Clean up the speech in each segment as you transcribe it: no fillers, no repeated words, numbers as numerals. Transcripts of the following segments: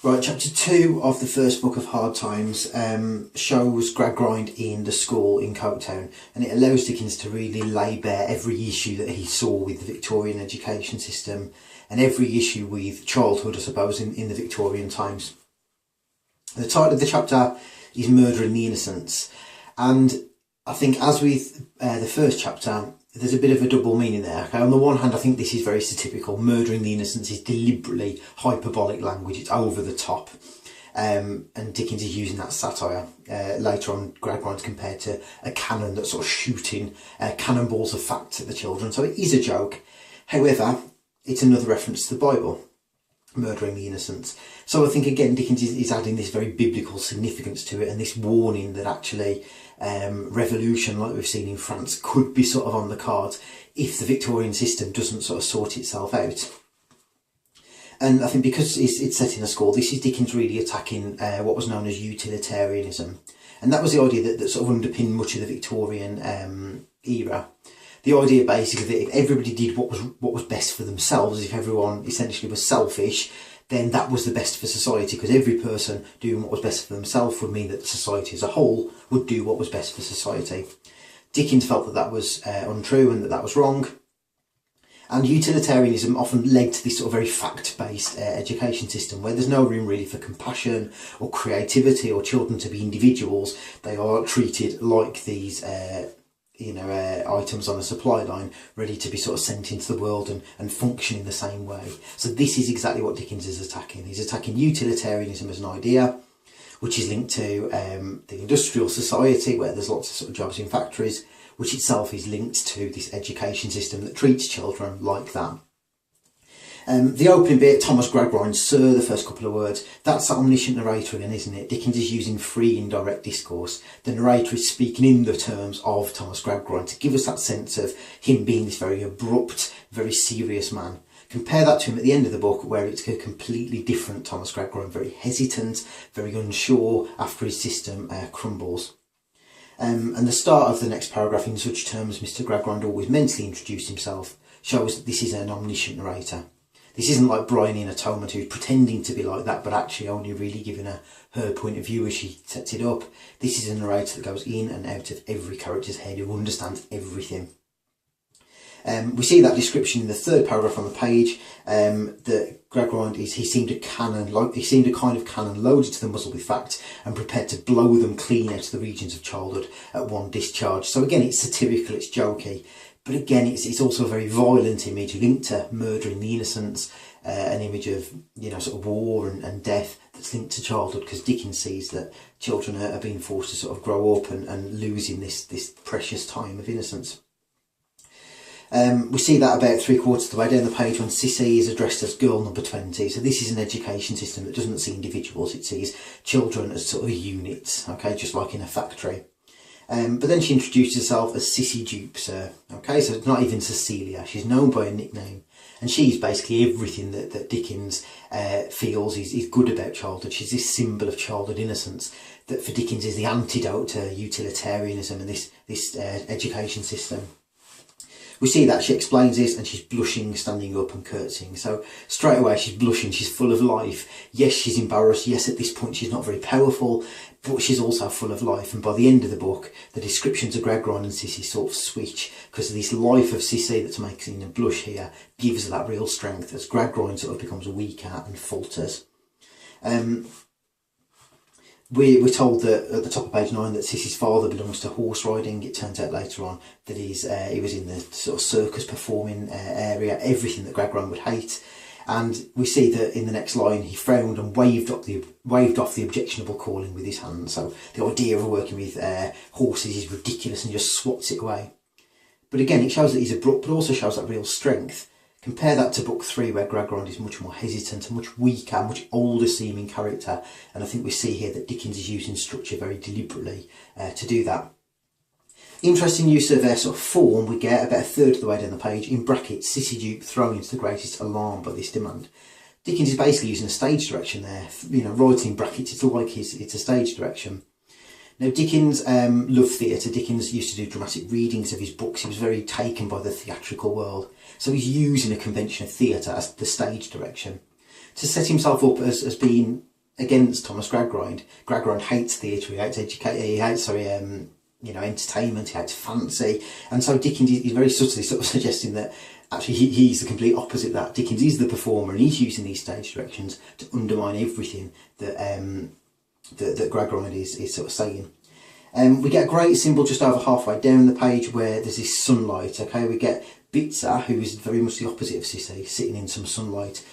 Right, chapter 2 of the first book of Hard Times shows Gradgrind in the school in Coketown, and it allows Dickens to really lay bare every issue that he saw with the Victorian education system and every issue with childhood, I suppose, in the Victorian times. The title of the chapter is Murdering the Innocence, and I think, as with the first chapter, there's a bit of a double meaning there. Okay, on the one hand, I think this is very typical. Murdering the Innocence is deliberately hyperbolic language. It's over the top, and Dickens is using that satire. Later on, Gradgrind's compared to a cannon that's sort of shooting cannonballs of facts at the children. So it is a joke. However, it's another reference to the Bible, murdering the innocents. So I think, again, Dickens is adding this very biblical significance to it, and this warning that actually revolution, like we've seen in France, could be sort of on the cards if the Victorian system doesn't sort of sort itself out. And I think because it's set in a school, this is Dickens really attacking what was known as utilitarianism, and that was the idea that sort of underpinned much of the Victorian era. The idea basically that if everybody did what was best for themselves, if everyone essentially was selfish, then that was the best for society, because every person doing what was best for themselves would mean that society as a whole would do what was best for society. Dickens felt that that was untrue and that was wrong. And utilitarianism often led to this sort of very fact-based education system where there's no room really for compassion or creativity or children to be individuals. They are treated like these items on a supply line, ready to be sort of sent into the world and function in the same way. So this is exactly what Dickens is attacking. He's attacking utilitarianism as an idea, which is linked to the industrial society, where there's lots of sort of jobs in factories, which itself is linked to this education system that treats children like that. The opening bit, Thomas Gradgrind, Sir, the first couple of words, that's that omniscient narrator again, isn't it? Dickens is using free indirect discourse. The narrator is speaking in the terms of Thomas Gradgrind to give us that sense of him being this very abrupt, very serious man. Compare that to him at the end of the book, where it's a completely different Thomas Gradgrind, very hesitant, very unsure after his system crumbles. And the start of the next paragraph, in such terms Mr. Gradgrind always mentally introduced himself, shows that this is an omniscient narrator. This isn't like Bryony in Atonement, who's pretending to be like that, but actually only really giving her point of view as she sets it up. This is a narrator that goes in and out of every character's head, who understands everything. We see that description in the third paragraph on the page, that Gradgrind he seemed a kind of cannon loaded to the muzzle with facts and prepared to blow them clean out of the regions of childhood at one discharge. So again, it's satirical, it's jokey. But again, it's also a very violent image linked to murdering the innocents, an image of sort of war and death that's linked to childhood, because Dickens sees that children are being forced to sort of grow up and losing this precious time of innocence. We see that about 3/4 of the way down the page when Sissy is addressed as girl number 20. So this is an education system that doesn't see individuals, it sees children as sort of units, okay, just like in a factory. But then she introduced herself as Sissy Dupe, sir. Okay, so it's not even Cecilia. She's known by a nickname, and she's basically everything that Dickens feels is good about childhood. She's this symbol of childhood innocence that for Dickens is the antidote to utilitarianism and this education system. We see that she explains this and she's blushing, standing up and curtsying. So straight away she's blushing, she's full of life. Yes, she's embarrassed. Yes, at this point she's not very powerful, but she's also full of life. And by the end of the book, the descriptions of Gradgrind and Sissy sort of switch, because this life of Sissy that's making her blush here gives her that real strength as Gradgrind sort of becomes weaker and falters. We're told that at the top of page 9 that Sissy's father belongs to horse riding. It turns out later on that he was in the sort of circus performing area, everything that Gradgrind would hate. And we see that in the next line he frowned and waved off the objectionable calling with his hand. So the idea of working with horses is ridiculous, and just swats it away. But again, it shows that he's abrupt, but also shows that real strength. Compare that to book 3, where Gradgrind is much more hesitant, a much weaker, much older seeming character. And I think we see here that Dickens is using structure very deliberately to do that. Interesting use of sort of form we get about 1/3 of the way down the page, in brackets, Sissy Dupe thrown into the greatest alarm by this demand. Dickens is basically using a stage direction there, right in brackets, it's like it's a stage direction. Now, Dickens loved theatre. Dickens used to do dramatic readings of his books. He was very taken by the theatrical world. So he's using a convention of theatre as the stage direction to set himself up as being against Thomas Gradgrind. Gradgrind hates theatre, he hates entertainment, he hates fancy, and so Dickens is very subtly sort of suggesting that actually he's the complete opposite of that. Dickens is the performer, and he's using these stage directions to undermine everything that that Gradgrind is sort of saying. We get a great symbol just over halfway down the page where there's this sunlight. Okay, we get Bitzer, who is very much the opposite of Sissy, sitting in some sunlight,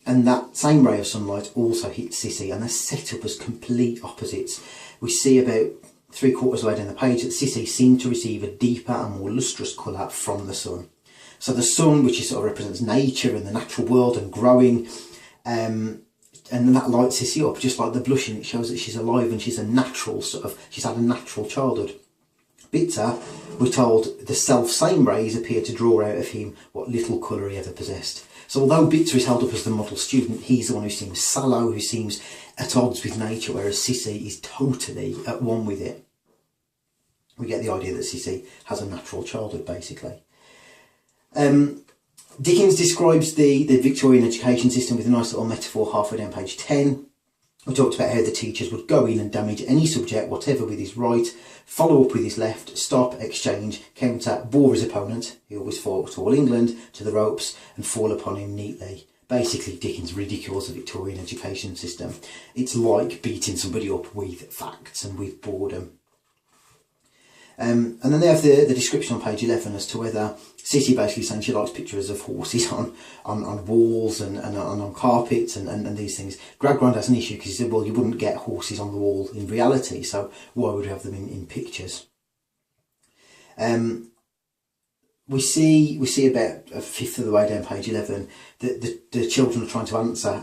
and that same ray of sunlight also hits Sissy, and they're set up as complete opposites. We see about 3/4 way down the page that Sissy seemed to receive a deeper and more lustrous colour from the sun. So the sun, which is sort of represents nature and the natural world and growing, and that lights Sissy up, just like the blushing. It shows that she's alive and she's a natural she's had a natural childhood. Bitzer, we're told the self-same rays appear to draw out of him what little colour he ever possessed. So although Bitzer is held up as the model student, he's the one who seems sallow, who seems at odds with nature, whereas Sissy is totally at one with it. We get the idea that Sissy has a natural childhood, basically. Dickens describes the Victorian education system with a nice little metaphor halfway down page 10. We talked about how the teachers would go in and damage any subject, whatever, with his right, follow up with his left, stop, exchange, counter, bore his opponent, he always fought all England, to the ropes, and fall upon him neatly. Basically, Dickens ridicules the Victorian education system. It's like beating somebody up with facts and with boredom. And then they have the description on page 11 as to whether Sissy basically saying she likes pictures of horses on walls and on carpets and these things. Gradgrind has an issue because he said, well, you wouldn't get horses on the wall in reality, so why would you have them in pictures? We see about a fifth of the way down page 11 that the children are trying to answer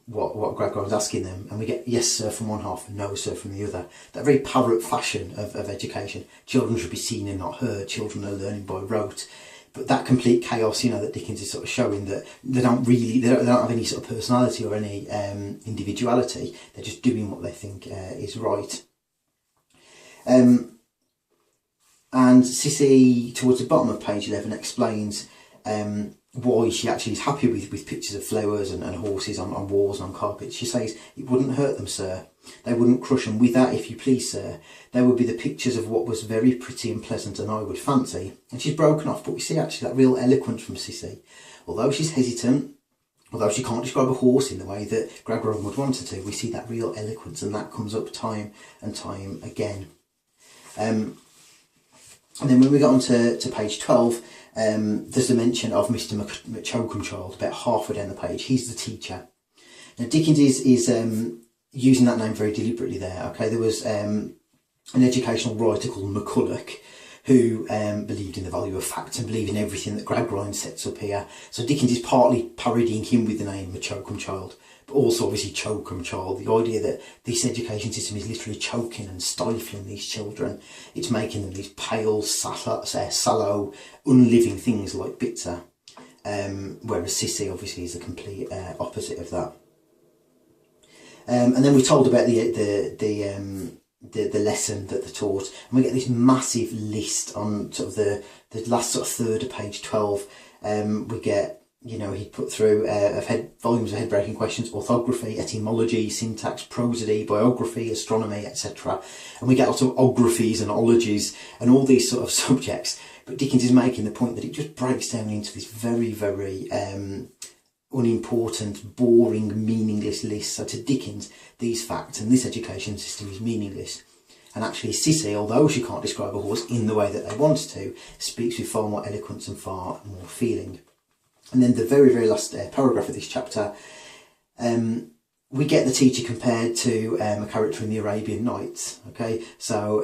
what Gradgrind's asking them, and we get yes sir from one half and no sir from the other. That very parrot fashion of education. Children should be seen and not heard. Children are learning by rote. But that complete chaos, that Dickens is sort of showing that they don't have any sort of personality or any individuality. They're just doing what they think is right. And Sissy, towards the bottom of page 11, explains why she actually is happy with pictures of flowers and horses on walls and on carpets. She says, it wouldn't hurt them, sir. They wouldn't crush them. With that, if you please, sir, they would be the pictures of what was very pretty and pleasant, and I would fancy. And she's broken off, but we see actually that real eloquence from Sissy. Although she's hesitant, although she can't describe a horse in the way that Gradgrind would want her to, we see that real eloquence, and that comes up time and time again. And then when we get on to page 12, there's a mention of Mr. McCulloch about halfway down the page. He's the teacher. Now Dickens is using that name very deliberately there. Okay, there was an educational writer called McCulloch who believed in the value of fact and believed in everything that Gradgrind sets up here. So Dickens is partly parodying him with the name Child, but also obviously Child, the idea that this education system is literally choking and stifling these children. It's making them these pale, sallow, unliving things like Bitzer, whereas Sissy obviously is the complete opposite of that. And then we're told about the lesson that they taught, and we get this massive list on sort of the last sort of third of page 12. We get, he put through volumes of head-breaking questions: orthography, etymology, syntax, prosody, biography, astronomy, etc. And we get lots of ographies and ologies and all these sort of subjects. But Dickens is making the point that it just breaks down into this very, very unimportant, boring, meaningless list. So to Dickens, these facts and this education system is meaningless. And actually Sissy, although she can't describe a horse in the way that they want to, speaks with far more eloquence and far more feeling. And then the very, very last paragraph of this chapter, we get the teacher compared to a character in the Arabian Nights. Okay, so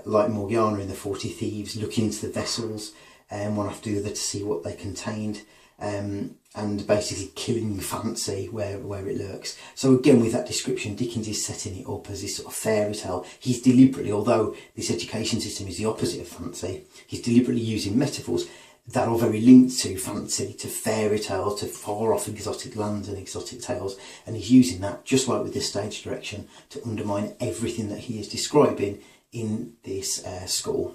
like Morgiana in the 40 Thieves, looking into the vessels one after the other to see what they contained, and basically killing fancy where it lurks. So again, with that description, Dickens is setting it up as this sort of fairy tale. He's deliberately, although this education system is the opposite of fancy, he's deliberately using metaphors that are very linked to fancy, to fairy tales, to far off exotic lands and exotic tales, and he's using that, just like with this stage direction, to undermine everything that he is describing in this school.